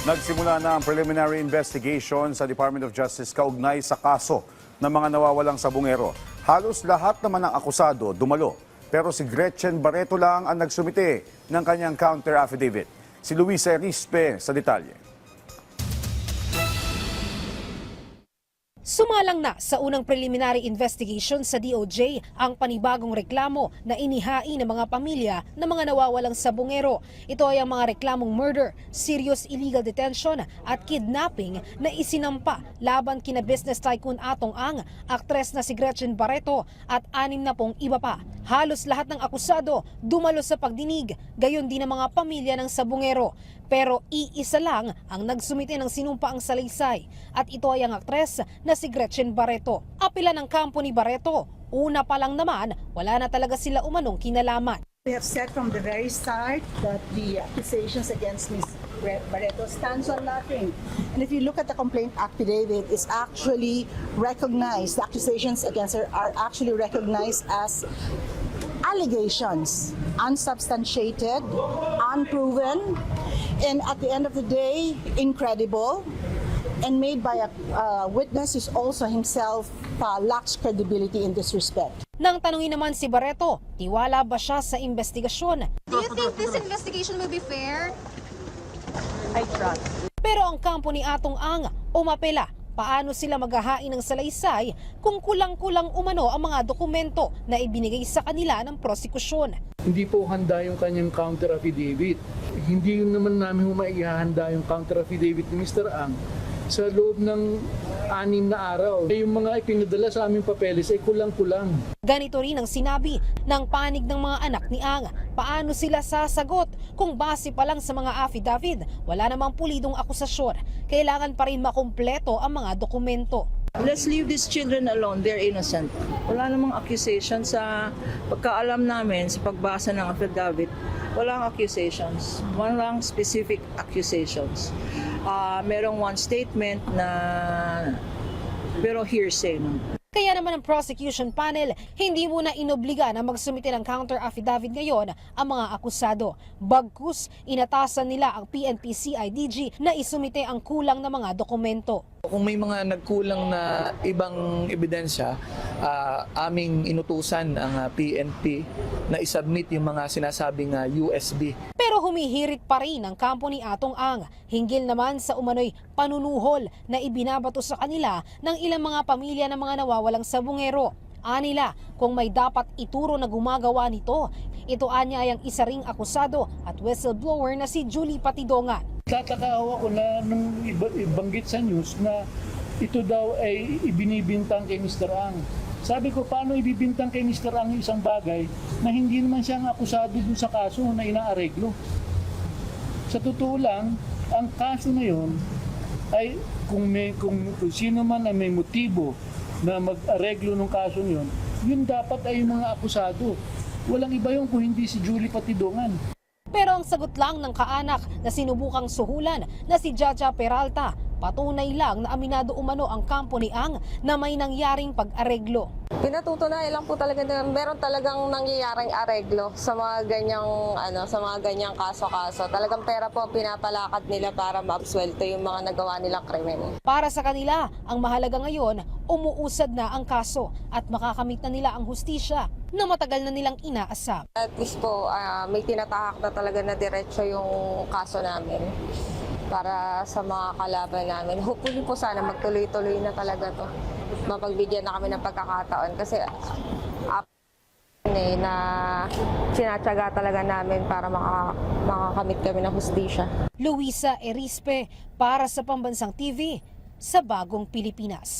Nagsimula na ang preliminary investigation sa Department of Justice kaugnay sa kaso ng mga nawawalang sabungero. Halos lahat naman ng akusado dumalo. Pero si Gretchen Barreto lang ang nagsumite ng kanyang counter affidavit. Si Luisa Erispe sa detalye. Sumalang na sa unang preliminary investigation sa DOJ ang panibagong reklamo na inihain ng mga pamilya ng mga nawawalang sabungero. Ito ay ang mga reklamong murder, serious illegal detention at kidnapping na isinampa laban kina business tycoon Atong Ang, aktres na si Gretchen Barreto at 60 iba pa. Halos lahat ng akusado dumalo sa pagdinig, gayon din ang mga pamilya ng sabungero. Pero iisa lang ang nagsumite ng sinumpaang salaysay at ito ay ang aktres na si Gretchen Barreto. Apela ng kampo ni Barreto, una pa lang naman wala na talaga sila umanong kinalaman. We have said from the very start that the accusations against Ms. Barreto stands on nothing. And if you look at the complaint affidavit, it's actually recognized, the accusations against her are actually recognized as allegations, unsubstantiated, unproven, and at the end of the day, incredible, and made by a witness who also himself lacks credibility in this respect. Nang tanungin naman si Barreto, tiwala ba siya sa investigasyon? Do you think this investigation will be fair? I trust. Pero ang kampo ni Atong Ang umapela. Paano sila maghahain ng salaysay kung kulang-kulang umano ang mga dokumento na ibinigay sa kanila ng prosekusyon? Hindi po handa yung kanyang counter affidavit. Hindi naman namin maihahanda yung counter affidavit ni Mr. Ang sa loob ng 6 na araw. Yung mga ipinadala sa aming papeles ay kulang-kulang. Ganito rin ang sinabi ng panig ng mga anak ni Ang. Paano sila sasagot kung base pa lang sa mga affidavit, wala namang pulidong akusasyon. Kailangan pa rin makumpleto ang mga dokumento. Let's leave these children alone. They're innocent. Wala namang accusation sa pagkaalam namin sa pagbasa ng affidavit. Walang accusations. Walang specific accusations. Merong one statement na pero hearsay. Kaya naman ang prosecution panel hindi muna inobliga na magsumite ng counter affidavit ngayon ang mga akusado. Bagkus, inatasan nila ang PNP-CIDG na isumite ang kulang na mga dokumento. Kung may mga nagkulang na ibang ebidensya, aming inutusan ang PNP na isubmit yung mga sinasabing USB. Pero humihirit pa rin ang kampo ni Atong Ang, hinggil naman sa umano'y panunuhol na ibinabato sa kanila ng ilang mga pamilya ng mga nawawalang sabungero. Anila, kung may dapat ituro na gumagawa nito, ito anya ay ang isa ring akusado at whistleblower na si Julie Patidongan. Tataka ako na nung ibanggit sa news na ito daw ay ibinibintang kay Mr. Ang. Sabi ko, paano ibibintang kay Mr. Ang yung isang bagay na hindi naman siya ang akusado dun sa kaso na inaareglo? Sa totoo lang, ang kaso na yun ay kung sino man na may motibo na mag-areglo ng kaso yun, yun dapat ay yung mga akusado. Walang iba yun kung hindi si Julie Patidongan. Pero ang sagot lang ng kaanak na sinubukang suhulan na si Jaja Peralta, patunay lang na aminado umano ang kampo ni Ang na may nangyaring pag-areglo. Pinatutunayan lang po talaga na meron talagang nangyayaring areglo sa mga ganyang kaso-kaso. Talagang pera po pinapalakad nila para maabsuelto yung mga nagawa nilang krimen. Para sa kanila, ang mahalaga ngayon, umuusad na ang kaso at makakamit na nila ang hustisya na matagal na nilang inaasam. At least po, may tinatahak na talaga na diretso yung kaso namin para sa mga kalaban namin. Hopefully po sana magtuloy-tuloy na talaga to. Mapagbigyan na kami ng pagkakataon kasi na sinatsaga talaga namin para makakamit kami ng hustisya. Luisa Erispe para sa Pambansang TV sa Bagong Pilipinas.